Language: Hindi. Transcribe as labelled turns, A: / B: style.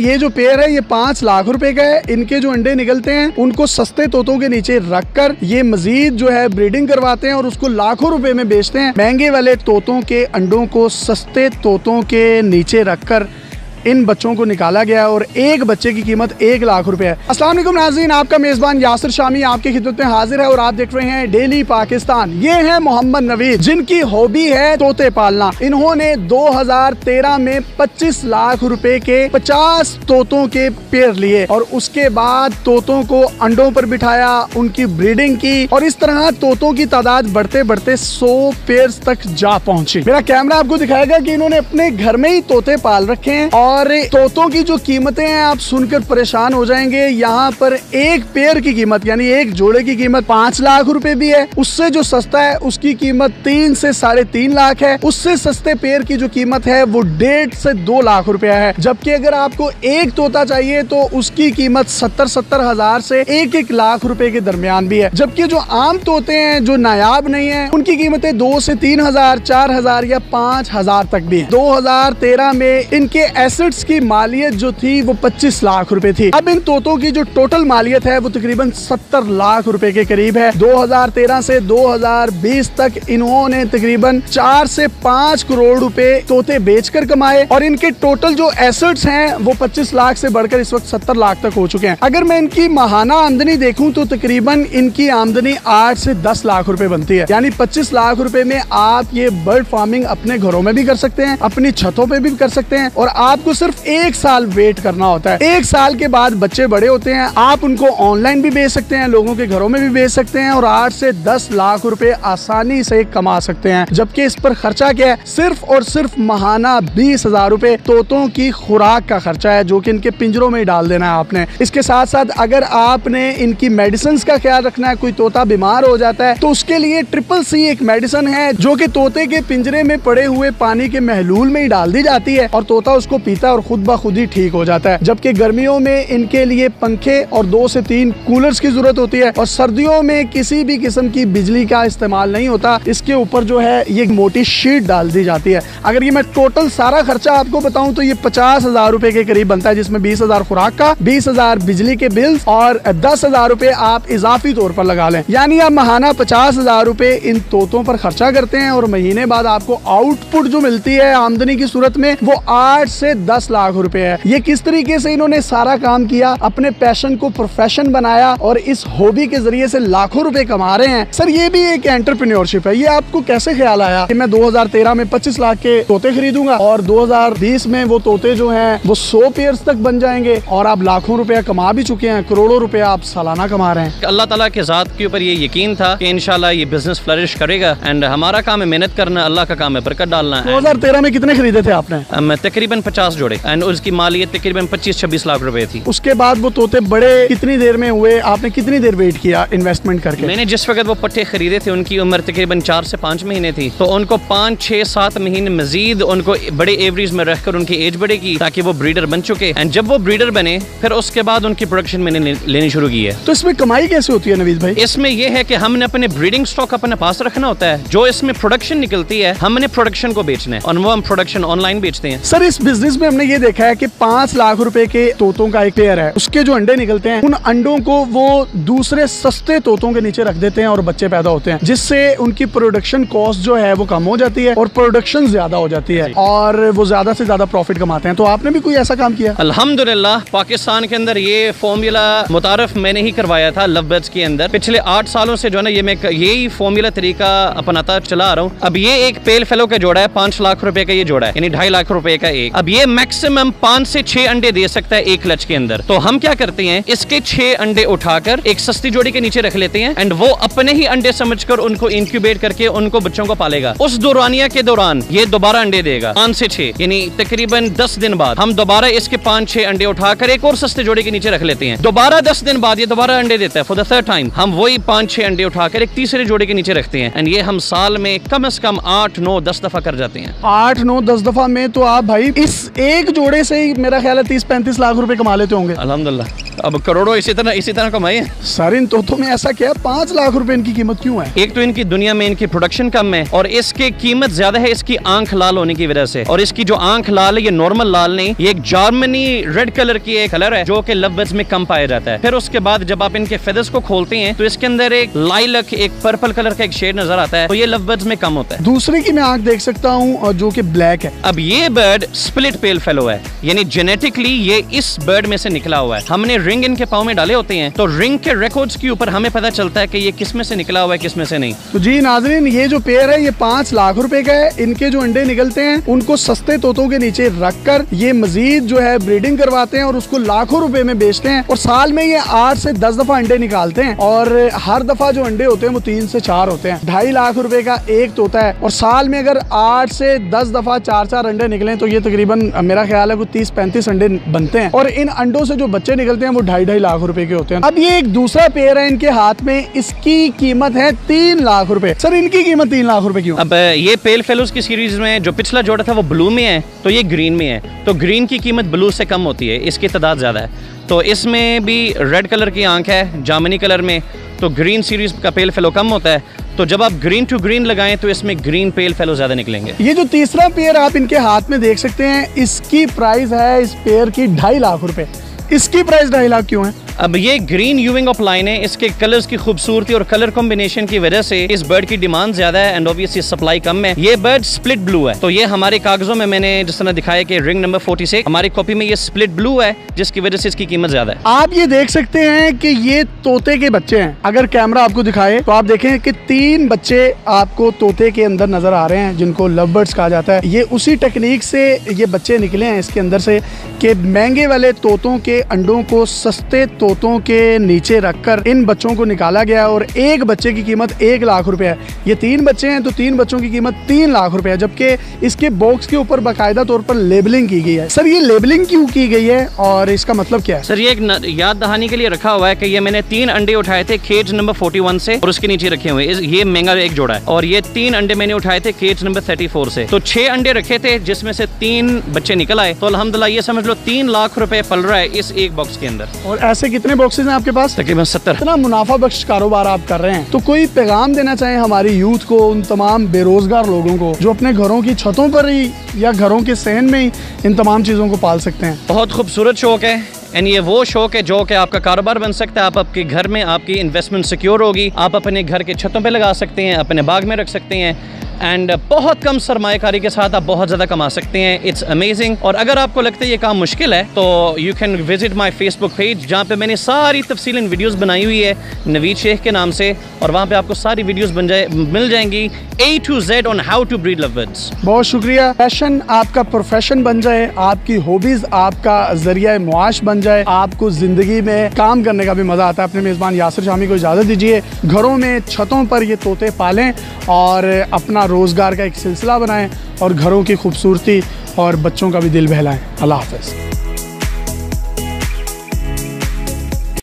A: ये जो पेयर है ये 5 लाख रुपए का है। इनके जो अंडे निकलते हैं उनको सस्ते तोतों के नीचे रखकर ये मजीद जो है ब्रीडिंग करवाते हैं और उसको लाखों रुपए में बेचते हैं। महंगे वाले तोतों के अंडों को सस्ते तोतों के नीचे रखकर इन बच्चों को निकाला गया और एक बच्चे की कीमत 1 लाख रुपए है। अस्सलाम वालेकुम नाज़रीन, आपका मेजबान यासिर शामी आपकी खिदमत में हाजिर है और आप देख रहे हैं डेली पाकिस्तान। ये है मोहम्मद नवीद, जिनकी हॉबी है तोते पालना। इन्होंने 2013 में 25 लाख रुपए के 50 तोतों के पेयर लिए और उसके बाद तोतों को अंडों पर बिठाया, उनकी ब्रीडिंग की और इस तरह तोतों की तादाद बढ़ते बढ़ते 100 पेयर तक जा पहुंची। मेरा कैमरा आपको दिखाएगा कि इन्होंने अपने घर में ही तोते पाल रखे हैं और तोतों की जो कीमतें हैं आप सुनकर परेशान हो जाएंगे। यहाँ पर एक पेयर की कीमत यानी एक जोड़े की कीमत 5 लाख रुपए भी है। उससे जो सस्ता है उसकी कीमत 3 से 3.5 लाख है। उससे सस्ते पेयर की जो कीमत है वो 1.5 से 2 लाख रुपया है। जबकि अगर आपको एक तोता चाहिए तो उसकी कीमत 70 हजार से 1 लाख रुपए के दरमियान भी है। जबकि जो आम तोते हैं जो नायाब नहीं है उनकी कीमतें 2 से 3 हजार, 4 हजार या 5 हजार तक भी है। 2013 में इनके एसेट्स की मालियत जो थी वो 25 लाख रुपए थी। अब इन तोतों की जो टोटल मालियत है वो तकरीबन 70 लाख रुपए के करीब है। 2013 से 2020 तक इन्होंने तकरीबन 4 से 5 करोड़ रुपए तोते बेचकर कमाए और इनके टोटल जो एसेट्स हैं वो 25 लाख से बढ़कर इस वक्त 70 लाख तक हो चुके हैं। अगर मैं इनकी माहाना आमदनी देखूं तो तकरीबन इनकी आमदनी 8 से 10 लाख रुपए बनती है। यानी 25 लाख रुपए में आप ये बर्ड फार्मिंग अपने घरों में भी कर सकते हैं, अपनी छतों पे भी कर सकते हैं और आपको सिर्फ 1 साल वेट करना होता है। 1 साल के बाद बच्चे बड़े होते हैं, आप उनको ऑनलाइन भी बेच सकते हैं, लोगों के घरों में भी बेच सकते हैं और 8 से 10 लाख रुपए आसानी से कमा सकते हैं। जबकि इस पर खर्चा क्या है, सिर्फ और सिर्फ माहाना 20 हजार रुपए तोतों की खुराक का खर्चा है जो कि इनके पिंजरों में डाल देना है आपने। इसके साथ साथ अगर आपने इनकी मेडिसिन का ख्याल रखना है, कोई तोता बीमार हो जाता है तो उसके लिए CCC एक मेडिसिन है जो कि तोते के पिंजरे में पड़े हुए पानी के महलूल में ही डाल दी जाती है और तोता उसको पीता है और खुद ब खुद ही ठीक हो जाता है। जबकि गर्मियों में इनके लिए पंखे और 2 से 3 कूलर्स की जरूरत होती है और सर्दियों में किसी भी किस्म की बिजली का इस्तेमाल नहीं होता। इसके ऊपर जो है ये मोटी शीट डाल दी जाती है। अगर ये मैं टोटल सारा खर्चा आपको बताऊं तो ये 50 हजार रुपए के करीब बनता है, जिसमें 20 हजार खुराक का, 20 हजार बिजली के बिल्स और 10 हजार रुपए आप इजाफी तौर पर लगा लें। यानी आप माहाना 50 हजार रुपए इन तोतों पर खर्चा करते हैं और महीने बाद आपको आउटपुट जो मिलती है आमदनी की सूरत में वो 8 से 10 लाख रुपए है। ये किस तरीके से इन्होंने सारा काम किया, अपने पैशन को प्रोफेशन बनाया और इस हॉबी के जरिए से लाखों रुपए कमा रहे हैं। सर ये भी एक एंटरप्रेन्योरशिप है। ये आपको कैसे ख्याल आया कि मैं 2013 में 25 लाख के तोते खरीदूंगा और 2020 में वो तोते जो हैं वो 100 पेयर्स तक बन जाएंगे और आप लाखों रुपया कमा भी चुके हैं, करोड़ों रुपया आप सालाना कमा रहे हैं।
B: अल्लाह ताला के ज़ात के ऊपर ये यकीन था कि इंशाल्लाह ये बिजनेस फ्लरिश करेगा एंड हमारा काम है मेहनत करना, अल्लाह का काम है बरकत डालना।
A: 2013 में कितने खरीदे थे आपने?
B: तकरीबन 50 जोड़े एंड उसकी मालियत तकरीबन 25-26 लाख रुपए थी।
A: उसके बाद वो तोते बड़े कितनी देर में हुए? आपने कितनी देर वेट किया इन्वेस्टमेंट करके?
B: मैंने जिस वक्त वो पट्टे खरीदे थे उनकी उम्र तकरीबन 4 से 5 महीने थी, तो उनको 5, 6, 7 महीने मजीद उनको बड़े एवरेज में रखकर उनकी एज बढ़ेगी ताकि वो ब्रीडर बन चुके एंड जब वो ब्रीडर बने फिर उसके बाद उनकी प्रोडक्शन मैंने लेनी शुरू की है।
A: तो इसमें कमाई कैसे होती है नवीद भाई?
B: इसमें यह है कि हमने अपने ब्रीडिंग स्टॉक अपने पास रखना होता है, जो इसमें प्रोडक्शन निकलती है हमने प्रोडक्शन को बेचना है और वो हम प्रोडक्शन ऑनलाइन बेचते हैं।
A: सर इस बिजनेस में हमने ये देखा है कि 5 लाख रुपए के तोतों का एक पेयर है, उसके जो अंडे निकलते हैं उन अंडों को वो दूसरे सस्ते तोतों के नीचे रख देते हैं और बच्चे पैदा होते हैं, जिससे उनकी प्रोडक्शन कॉस्ट जो है वो कम हो जाती है और प्रोडक्शन ज्यादा हो जाती है और वो ज्यादा से ज्यादा प्रॉफिट कमाते हैं। तो आपने भी कोई ऐसा काम किया?
B: अल्हम्दुलिल्लाह पाकिस्तान के अंदर ये फॉर्मूला मुतारफ मैंने ही करवाया था लव बर्ड्स के अंदर। पिछले 8 सालों से जो है ना ये मैं यही फॉर्मूला तरीका अपनाता चला आ रहा हूँ। अब ये एक पेल फेलो का जोड़ा है, 5 लाख रुपए का ये जोड़ा है, यानी 2.5 लाख रुपए का एक। अब ये मैक्सिमम 5 से 6 अंडे दे सकता है एक लच के अंदर। तो हम क्या करते हैं, इसके 6 अंडे उठाकर एक सस्ती जोड़ी के नीचे रख लेते हैं एंड वो अपने ही अंडे समझकर उनको इंक्यूबेट करके उनको बच्चों को पालेगा। उस दौरानिया के दौरान ये दोबारा अंडे देगा 5 से 6, यानी तकरीबन 10 दिन बाद हम दोबारा इसके 5-6 अंडे उठाकर एक और सस्ते जोड़ी के नीचे रख लेते हैं। दोबारा 10 दिन बाद ये दोबारा अंडे देता है फॉर द थर्ड टाइम। हम वही 5-6 अंडे उठाकर एक तीसरे जोड़े के नीचे रखते हैं एंड ये हम साल में कम से कम 8, 9, 10 दफा कर जाते हैं।
A: 8, 9, 10 दफा में तो आप भाई इस एक जोड़े से ही मेरा ख्याल है 30-35 लाख रुपए कमा लेते होंगे।
B: अल्हम्दुलिल्लाह। अब करोड़ों इसी तरह कमाए हैं
A: सर। इन तोतों में ऐसा क्या है, 5 लाख रुपए इनकी कीमत क्यों है?
B: एक तो इनकी दुनिया में इनकी प्रोडक्शन कम है और इसकी कीमत ज्यादा है इसकी आंख लाल होने की वजह से। और इसकी जो आंख लाल है ये नॉर्मल लाल नहीं, ये एक जर्मनी रेड कलर की एक कलर है जो कि लव बर्ड्स में कम पाया जाता है। फिर उसके बाद जब आप इनके फेदर्स को खोलते हैं तो इसके अंदर एक लाइलक, एक पर्पल कलर का एक शेड नजर आता है, तो ये लव बर्ड्स में कम होता है।
A: दूसरे की मैं आंख देख सकता हूँ जो कि ब्लैक है।
B: अब ये बर्ड स्प्लिट पेल फेलो है, यानी जेनेटिकली ये इस बर्ड में से निकला हुआ है। हमने रिंग इनके पाँव में डाले होते हैं तो रिंग के रिकॉर्ड्स के ऊपर हमें पता चलता है कि ये किस में से निकला हुआ है, किस में से नहीं।
A: तो जी नाजरीन, ये जो पेयर है ये 5 लाख रुपए का है। इनके जो अंडे निकलते हैं उनको सस्ते तोतों के नीचे रखकर ये मजीद जो है ब्रीडिंग करवाते हैं और उसको लाखों रुपए में बेचते हैं। और साल में ये 8 से 10 दफा अंडे निकालते हैं और हर दफा जो अंडे होते हैं वो 3 से 4 होते हैं। 2.5 लाख रुपए का एक तोता है और साल में अगर 8 से 10 दफा 4-4 अंडे निकले तो ये तकरीबन मेरा ख्याल है कुछ 30-35 अंडे बनते हैं। और इन अंडों से जो बच्चे निकलते हैं वो 2.5 लाख रुपए के होते हैं। अब ये एक दूसरा पेयर है इनके हाथ में, इसकी कीमत है 3 लाख रुपए। सर इनकी कीमत 3 लाख रुपए क्यों?
B: अब ये पेल फेलोज की सीरीज में जो पिछला जोड़ा था वो ब्लू में है तो ये ग्रीन में है, तो ग्रीन की कीमत ब्लू से कम होती है, इसकी तादाद ज्यादा है। तो इसमें भी रेड कलर की आंख है जामनी कलर में, तो ग्रीन सीरीज का पेल फेलो कम होता है। तो जब आप ग्रीन टू ग्रीन लगाएं तो इसमें ग्रीन पेल फेलो ज्यादा निकलेंगे।
A: ये जो तीसरा पेयर आप इनके हाथ में देख सकते हैं, इसकी प्राइस है इस पेयर की 2.5 लाख रुपए। इसकी प्राइस 2.5 लाख क्यों है?
B: अब ये ग्रीन यूविंग ऑफ लाइन है, इसके कलर्स की खूबसूरती और कलर कॉम्बिनेशन की वजह से इस बर्ड की डिमांड ज्यादा है एंड ऑब्वियसली सप्लाई कम है। ये बर्ड स्प्लिट ब्लू है, तो ये हमारे कागजों में मैंने जिस तरह दिखाया कि रिंग नंबर 46 हमारी कॉपी में ये स्प्लिट ब्लू है जिसकी वजह से इसकी कीमत ज्यादा है।
A: आप ये देख सकते हैं कि ये तोते के बच्चे हैं। अगर कैमरा आपको दिखाए तो आप देखें कि 3 बच्चे आपको तोते के अंदर नजर आ रहे हैं जिनको लव बर्ड्स कहा जाता है। ये उसी टेक्निक से ये बच्चे निकले हैं इसके अंदर से कि महंगे वाले तोतों के अंडों को सस्ते तोतों के नीचे रखकर इन बच्चों को निकाला गया और एक बच्चे की कीमत 1 लाख रुपए है। ये 3 बच्चे हैं तो 3 बच्चों की कीमत 3 लाख रुपए है, जबकि इसके बॉक्स के ऊपर बाकायदा तौर पर लेबलिंग की गई है। सर ये लेबलिंग क्यों की गई है और इसका मतलब क्या है?
B: सर ये एक याद दहानी के लिए रखा हुआ है कि ये मैंने 3 अंडे उठाए थे केज नंबर 41 से और उसके नीचे रखे हुए ये महंगा एक जोड़ा है, और ये 3 अंडे मैंने उठाए थे केज नंबर 34 से। तो 6 अंडे रखे थे जिसमें से 3 बच्चे निकल आए, तो अल्हम्दुलिल्लाह ये समझ लो 3 लाख रुपए पल रहा है इस एक बॉक्स के अंदर।
A: और ऐसे कितने बॉक्सेस हैं आपके पास?
B: तकरीबन 70।
A: इतना मुनाफा बख्श कारोबार आप कर रहे हैं, तो कोई पैगाम देना चाहें हमारी यूथ को, उन तमाम बेरोजगार लोगों को जो अपने घरों की छतों पर ही या घरों के सहन में ही इन तमाम चीजों को पाल सकते हैं?
B: बहुत खूबसूरत शौक है एंड ये वो शौक है जो कि आपका कारोबार बन सकता है। आप आपके घर में आपकी इन्वेस्टमेंट सिक्योर होगी, आप अपने घर के छतों पे लगा सकते हैं, अपने बाग में रख सकते हैं एंड बहुत कम सरमायाकारी के साथ आप बहुत ज़्यादा कमा सकते हैं। It's amazing. और अगर आपको लगता है ये काम मुश्किल है तो you can visit my Facebook page जहाँ पे मैंने सारी तफसीलन वीडियोस बनाई हुई है नवीद शेख के नाम से, और वहाँ पे आपको सारी वीडियोस मिल जाएंगी A to Z on how to breed love birds.
A: बहुत शुक्रिया। पैशन आपका प्रोफेशन बन जाए, आपकी हॉबीज आपका जरिया मुआश बन जाए, आपको जिंदगी में काम करने का भी मजा आता है। अपने मेजबान यासिर शामी को इजाजत दीजिए। घरों में छतों पर ये तोते पालें और अपना रोजगार का एक सिलसिला बनाएं और घरों की खूबसूरती और बच्चों का भी दिल बहलाएं। अल्लाह हाफ़िज़।